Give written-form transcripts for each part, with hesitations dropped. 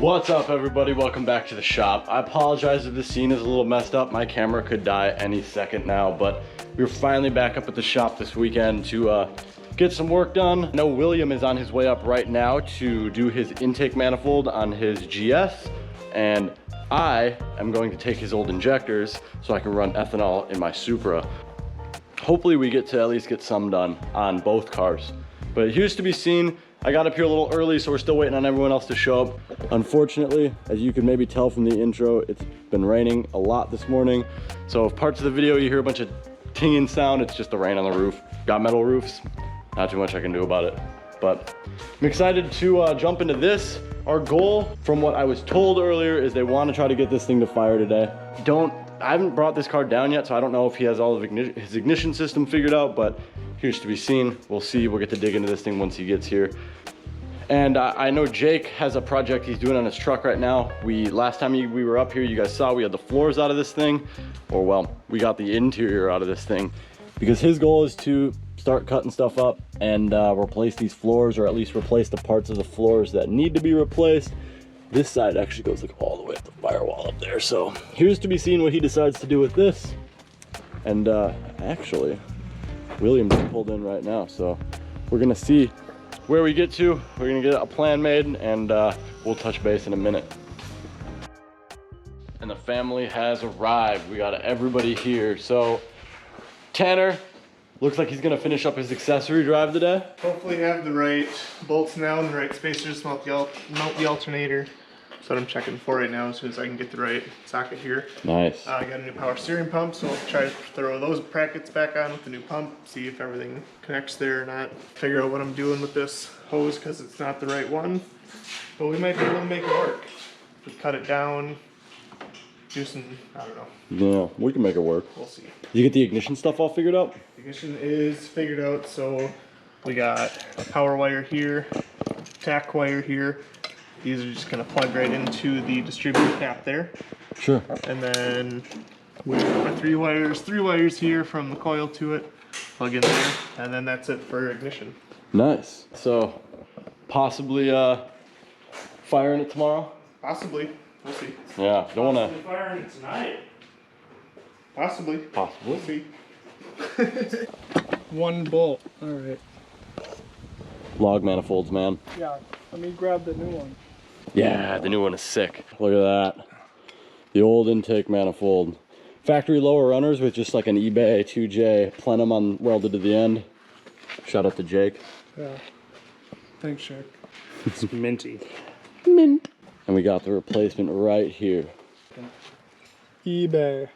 What's up, everybody? Welcome back to the shop. I apologize if the scene is a little messed up. My camera could die any second now, but we're finally back up at the shop this weekend to get some work done. I know William is on his way up right now to do his intake manifold on his GS, and I am going to take his old injectors so I can run ethanol in my Supra. Hopefully we get to at least get some done on both cars. But here's to be seen. I got up here a little early, so we're still waiting on everyone else to show up. Unfortunately, as you can maybe tell from the intro, it's been raining a lot this morning. So if parts of the video you hear a bunch of tinging sound, it's just the rain on the roof. Got metal roofs, not too much I can do about it. But I'm excited to jump into this. Our goal, from what I was told earlier, is they want to try to get this thing to fire today. I haven't brought this car down yet, so I don't know if he has all of his ignition system figured out, but here's to be seen. We'll see. We'll get to dig into this thing once he gets here. And I know Jake has a project he's doing on his truck right now. Last time we were up here, you guys saw we had the floors out of this thing, or well, we got the interior out of this thing, because his goal is to start cutting stuff up and replace these floors, or at least replace the parts of the floors that need to be replaced. This side actually goes like all the way up the firewall up there. So here's to be seen what he decides to do with this. And actually, William just pulled in right now, so we're gonna see where we get to. We're gonna get a plan made, and we'll touch base in a minute. And the family has arrived. We got everybody here. So Tanner looks like he's gonna finish up his accessory drive today. Hopefully have the right bolts now and the right spacers to mount the alternator. That's what I'm checking for right now, as soon as I can get the right socket here. Nice. I got a new power steering pump, so I'll try to throw those brackets back on with the new pump, see if everything connects there or not. Figure out what I'm doing with this hose, because it's not the right one. But we might be able to make it work. Just cut it down, do some, I don't know. Yeah, we can make it work. We'll see. Did you get the ignition stuff all figured out? The ignition is figured out, so we got a power wire here, tack wire here. These are just gonna plug right into the distributor cap there. Sure. And then we have three wires here from the coil to it, plug in there, and then that's it for ignition. Nice. So possibly firing it tomorrow? Possibly. We'll see. Yeah, don't wanna. Firing it tonight. Possibly. Possibly. We'll see. One bolt. All right. Log manifolds, man. Yeah. Let me grab the new one. Yeah, the new one is sick. Look at that. The old intake manifold. Factory lower runners with just like an eBay 2J plenum on welded to the end. Shout out to Jake. Yeah. Thanks, Jake. It's minty. Mint. And we got the replacement right here. eBay.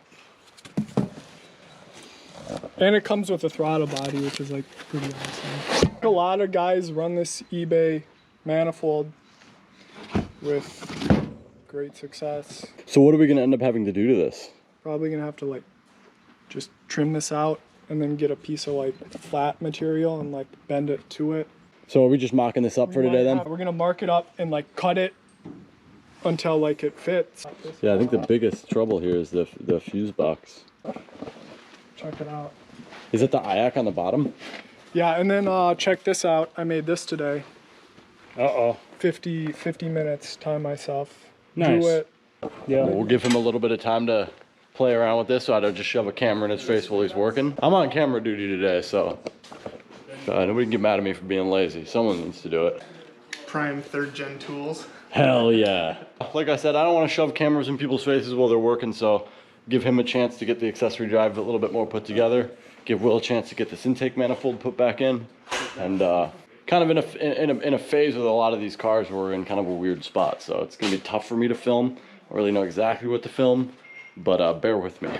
And it comes with a throttle body, which is like pretty awesome. A lot of guys run this eBay manifold with great success. So what are we gonna end up having to do to this? Probably gonna have to like just trim this out and then get a piece of like flat material and like bend it to it. So are we just mocking this up for today then? We're gonna mark it up and like cut it until like it fits. Yeah, I think the biggest trouble here is the fuse box. Check it out. Is it the IAC on the bottom? Yeah, and then check this out. I made this today. Uh-oh. 50 minutes, time myself. Nice. Do it. Yeah. We'll give him a little bit of time to play around with this, so I don't just shove a camera in his face while he's working. I'm on camera duty today, so nobody can get mad at me for being lazy. Someone needs to do it. Prime 3rd gen tools. Hell yeah. Like I said, I don't want to shove cameras in people's faces while they're working, so give him a chance to get the accessory drive a little bit more put together. Give Will a chance to get this intake manifold put back in. And kind of in a phase with a lot of these cars where we're in kind of a weird spot, so it's gonna be tough for me to film. I don't really know exactly what to film, but bear with me.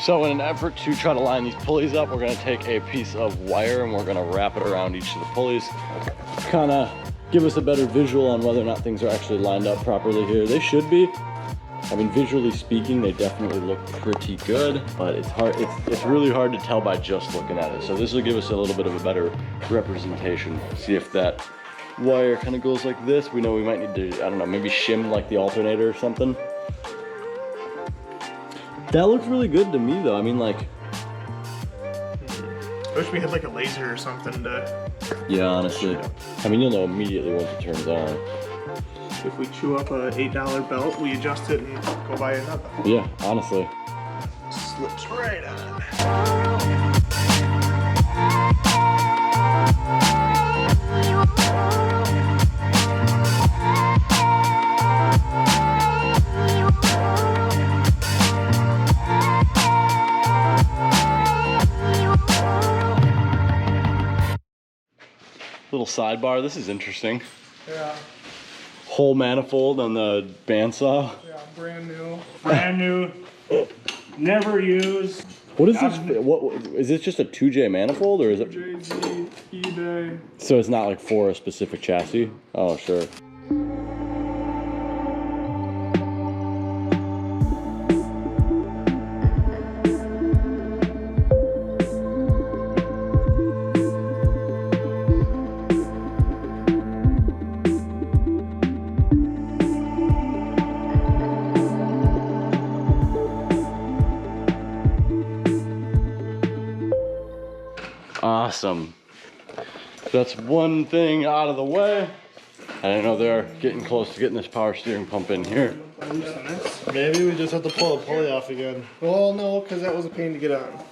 So in an effort to try to line these pulleys up, we're gonna take a piece of wire and we're gonna wrap it around each of the pulleys. Kind of give us a better visual on whether or not things are actually lined up properly here. They should be. I mean, visually speaking, they definitely look pretty good, but it's hard. It's really hard to tell by just looking at it. So this will give us a little bit of a better representation. See if that wire kind of goes like this. We know we might need to, I don't know, maybe shim like the alternator or something. That looks really good to me though. I mean, like, I wish we had like a laser or something to... yeah, honestly. I mean, you'll know immediately once it turns on. If we chew up a $8 belt, we adjust it and go buy another. Yeah, honestly. Slips right on. Little sidebar, this is interesting. Yeah, Whole manifold on the bandsaw. yeah, brand new. Brand new, never used. What is this? What is this? Just a 2J manifold, or is it? JZ, eBay. So it's not like for a specific chassis. Oh, sure. Awesome. That's one thing out of the way. I didn't know they're getting close to getting this power steering pump in here. Maybe we just have to pull the pulley off again. Well, no, because that was a pain to get on.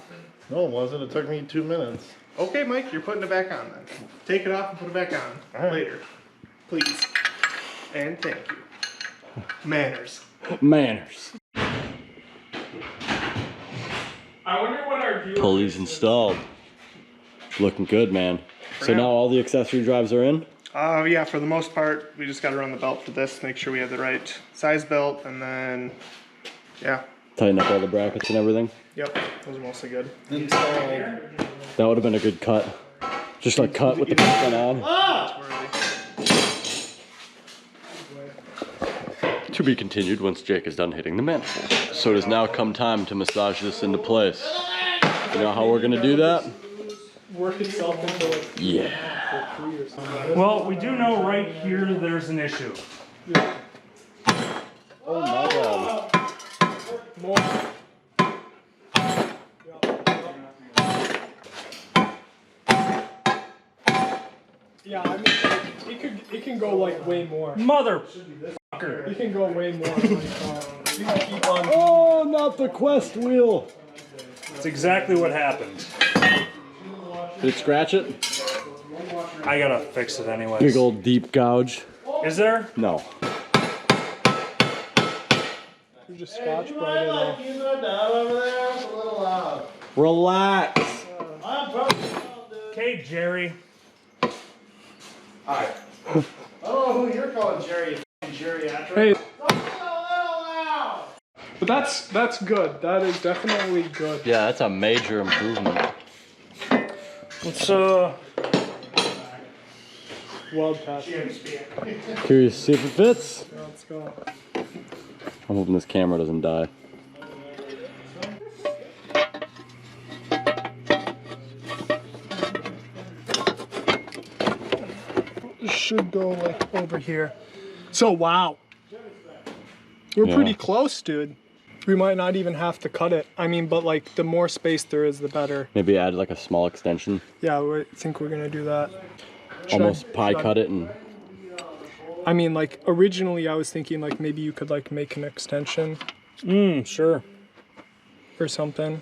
No, it wasn't. It took me 2 minutes. Okay, Mike, you're putting it back on then. Take it off and put it back on All right. later. Please. And thank you. Manners. Manners. I wonder what our deal Pulleys installed. Looking good, man. So now all the accessory drives are in? Yeah, for the most part, we just got to run the belt for this, make sure we have the right size belt, and then, yeah. Tighten up all the brackets and everything? Yep, those are mostly good. That would have been a good cut. Just like cut with the pump on. To be continued once Jake is done hitting the manifold. So it has now come time to massage this into place. You know how we're gonna do that? work itself into like Yeah. 3 or something. Well, we do know right here there's an issue. Yeah. Oh my god. More. Yeah, I mean, it can go like way more. Motherfucker. It can go way more. Like, you can keep on. Oh, not the quest wheel. That's exactly what happened. Did it scratch it? I gotta fix it anyways. Big old deep gouge. Is there? No. You just scotch bright it off. Relax. Okay, Jerry. Alright. I don't know who you're calling Jerry, you f***ing geriatric. Hey, Don't yell that loud! but that's good. That is definitely good. Yeah, that's a major improvement. Let's Weld patch. Curious to see if it fits? Yeah, let's go. I'm hoping this camera doesn't die. It should go like over here. So wow. We're Yeah. pretty close, dude. We might not even have to cut it. I mean, but like the more space there is, the better. Maybe add like a small extension. Yeah, I think we're gonna do that. Almost pie cut it and... I mean, like originally I was thinking like maybe you could like make an extension sure. or something.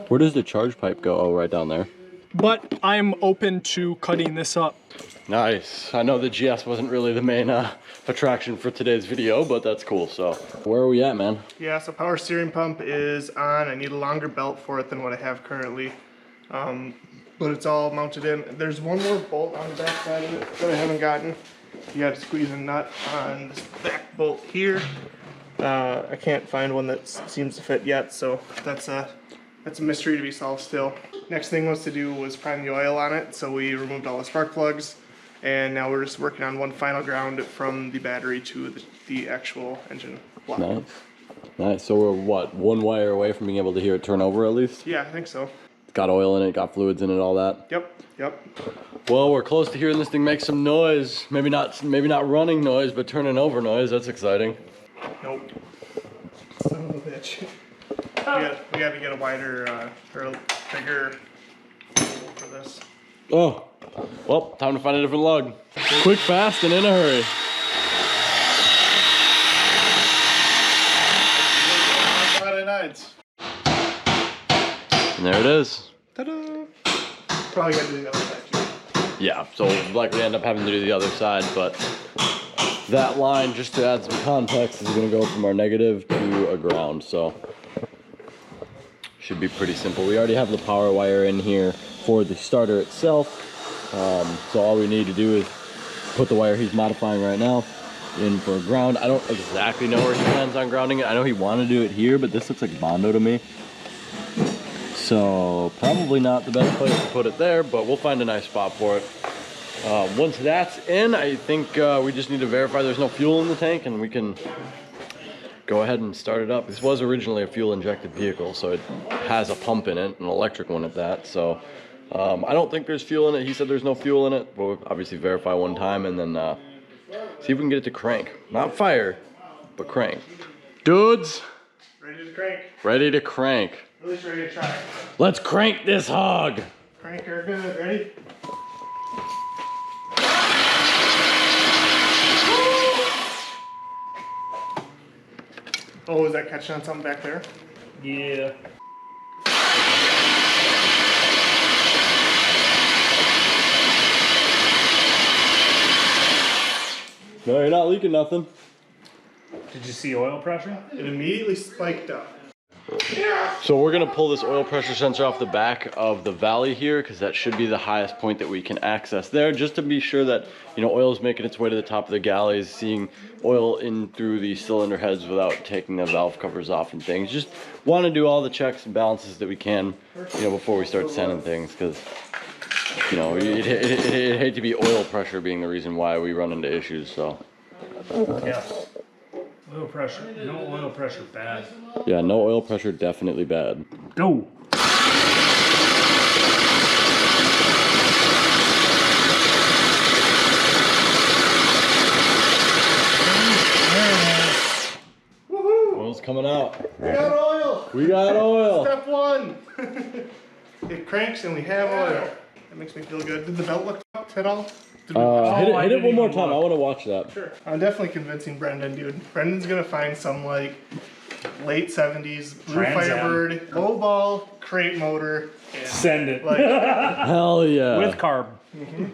Where does the charge pipe go? Oh, right down there. but I'm open to cutting this up. Nice. I know the GS wasn't really the main attraction for today's video, but that's cool. So where are we at, man? Yeah, so power steering pump is on. I need a longer belt for it than what I have currently. But it's all mounted in. There's one more bolt on the back side of it that I haven't gotten. You got to squeeze a nut on this back bolt here. I can't find one that seems to fit yet, so that's a mystery to be solved still. Next thing was to do was prime the oil on it, so we removed all the spark plugs, and now we're just working on one final ground from the battery to the actual engine block. Nice. Nice. So we're what, one wire away from being able to hear it turn over at least? Yeah, I think so. It's got oil in it, got fluids in it, all that. Yep. Well, we're close to hearing this thing make some noise. Maybe not running noise, but turning over noise. That's exciting. Nope. Son of a bitch. We got to get a wider, or a bigger tool for this. Oh, well, time to find a different lug. Quick, fast, and in a hurry. Friday nights. And there it is. Ta-da! Probably got to do the other side too. Yeah, so we'll likely end up having to do the other side, but that line, just to add some context, is going to go from our negative to a ground, so should be pretty simple. We already have the power wire in here for the starter itself, so all we need to do is put the wire he's modifying right now in for a ground. I don't exactly know where he plans on grounding it. I know he wanted to do it here, but this looks like Bondo to me. So probably not the best place to put it there, but we'll find a nice spot for it. Once that's in, I think we just need to verify there's no fuel in the tank, and we can go ahead and start it up. This was originally a fuel injected vehicle, so it has a pump in it, an electric one at that. So I don't think there's fuel in it. He said there's no fuel in it. We'll obviously verify one time and then see if we can get it to crank. Not fire, but crank. Dudes, Ready to crank? ready to crank. At least ready to try. Let's crank this hog. Crank her good. Ready? Oh, is that catching on something back there? Yeah. No, you're not leaking nothing. Did you see oil pressure? It immediately spiked up. So we're gonna pull this oil pressure sensor off the back of the valley here, because that should be the highest point that we can access there, just to be sure that, you know, oil is making its way to the top of the galleys, seeing oil in through the cylinder heads without taking the valve covers off and things. Just want to do all the checks and balances that we can, you know, before we start sending things, because, you know, it'd hate to be oil pressure being the reason why we run into issues. So Yes. Oil pressure. No oil pressure bad. yeah, no oil pressure, definitely bad. Go. Oil's coming out. We got oil! We got oil. Step one! It cranks and we have oil. That makes me feel good. Did the belt look up at all? Hit I it didn't one more even time. look. I want to watch that. Sure. I'm definitely convincing Brendan, dude. Brendan's gonna find some like late 70s Blue Trans Am. Firebird, low ball, crate motor, and Send it. like, Hell yeah. With carb.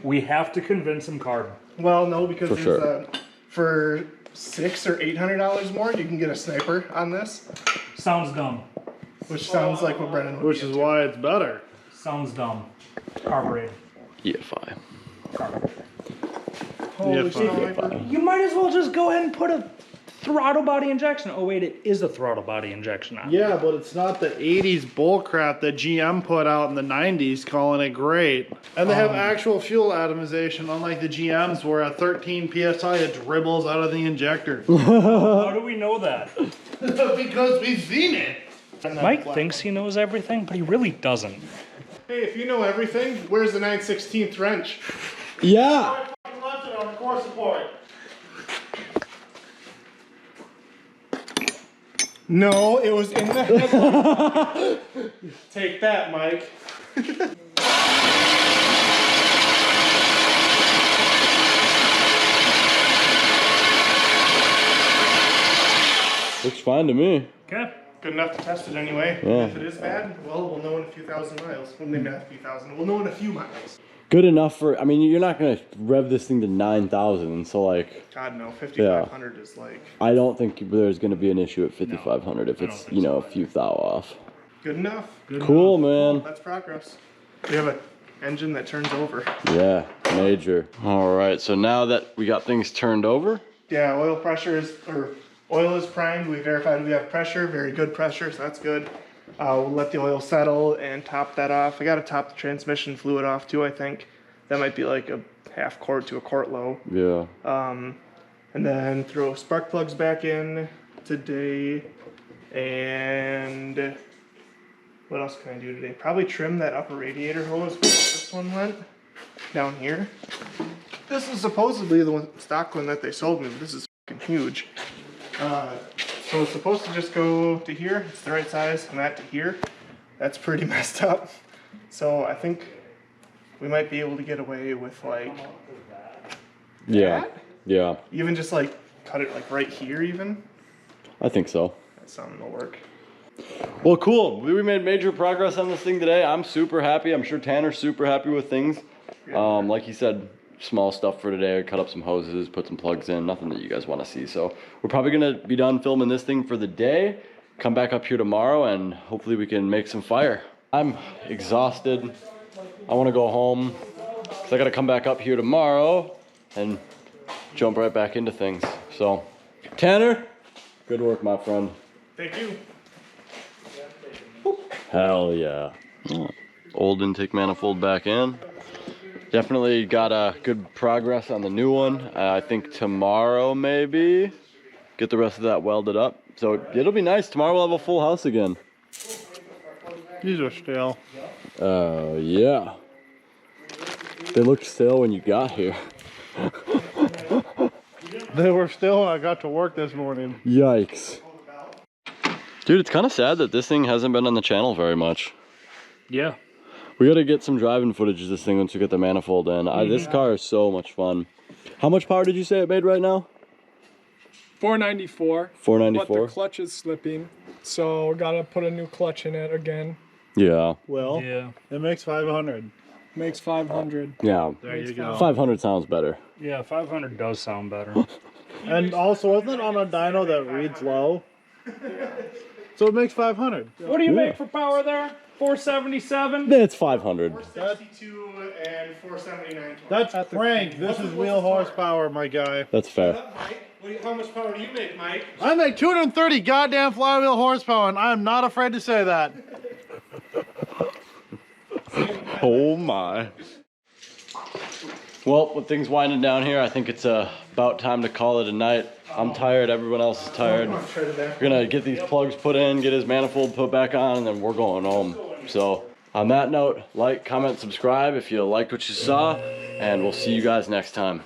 We have to convince him carb. well, no, because For there's sure. for $600 or $800 more, you can get a sniper on this, Sounds dumb. which sounds like what Brendan would Which be is into. why it's better. Sounds dumb. Carbureted. EFI. Holy Yeah, sniper. You might as well just go ahead and put a throttle body injection. Oh wait, it is a throttle body injection on. Yeah, but it's not the 80s bullcrap that GM put out in the 90s calling it great. And they have actual fuel atomization, unlike the GMs where at 13 PSI it dribbles out of the injector. How do we know that? Because we've seen it. Mike thinks he knows everything, but he really doesn't. Hey, if you know everything, where's the 9/16 wrench? Yeah. I left it on the core support. No, it was in the headlight. Take that, Mike. Looks fine to me. Okay. good enough to test it anyway. Yeah. If it is bad, well, we'll know in a few thousand miles. Well, maybe not a few thousand. We'll know in a few miles. Good enough for, I mean, you're not gonna rev this thing to 9,000, so like, God, no, 5,500 is like I don't think there's gonna be an issue at 5,500 if it's, you know, a few thou off. good enough. Cool, man. That's progress. We have an engine that turns over. Yeah, major. All right, so now that we got things turned over, Yeah, oil pressure is, or oil is primed. We verified we have pressure, very good pressure, so that's good. We'll let the oil settle and top that off. I gotta top the transmission fluid off too, I think. That might be like a half quart to a quart low. yeah. And then throw spark plugs back in today. And what else can I do today? Probably trim that upper radiator hose where this one went down here. This is supposedly the stock one that they sold me, but this is fucking huge. So it's supposed to just go to here. It's the right size, and that to here. That's pretty messed up. So I think we might be able to get away with like Yeah, that? yeah, Even just like cut it like right here even. I think so. That's something that'll work. Well, cool. We made major progress on this thing today. I'm super happy. I'm sure Tanner's super happy with things. Like he said, small stuff for today. Cut up some hoses, put some plugs in, nothing that you guys want to see. So we're probably gonna be done filming this thing for the day. Come back up here tomorrow and hopefully we can make some fire. I'm exhausted. I want to go home because I got to come back up here tomorrow and jump right back into things. So, Tanner, good work, my friend. Thank you. Hell yeah. Old intake manifold back in. Definitely got a good progress on the new one. I think tomorrow maybe get the rest of that welded up. So it'll be nice. Tomorrow we'll have a full house again. These are stale. Oh yeah. They looked stale when you got here. They were stale when I got to work this morning. Yikes. Dude, it's kind of sad that this thing hasn't been on the channel very much. Yeah. We got to get some driving footage of this thing once we get the manifold in. This car is so much fun. How much power did you say it made right now? 494. 494? But the clutch is slipping, so gotta put a new clutch in it again. Yeah. Well, Yeah. it makes 500. Makes 500. Yeah. There you go. 500 sounds better. Yeah, 500 does sound better. And also, isn't it on a dyno that reads low? So it makes 500. What do you Yeah. make for power there? 477? Then it's 500. 462 and 479. That's crank. This is wheel horsepower, my guy. That's fair. Mike, how much power do you make, Mike? I make 230 goddamn flywheel horsepower, and I'm not afraid to say that. Oh my. Well, with things winding down here, I think it's about time to call it a night. I'm tired, everyone else is tired. We're gonna get these plugs put in, get his manifold put back on, and then we're going home. So on that note, like, comment, subscribe if you liked what you saw, and we'll see you guys next time.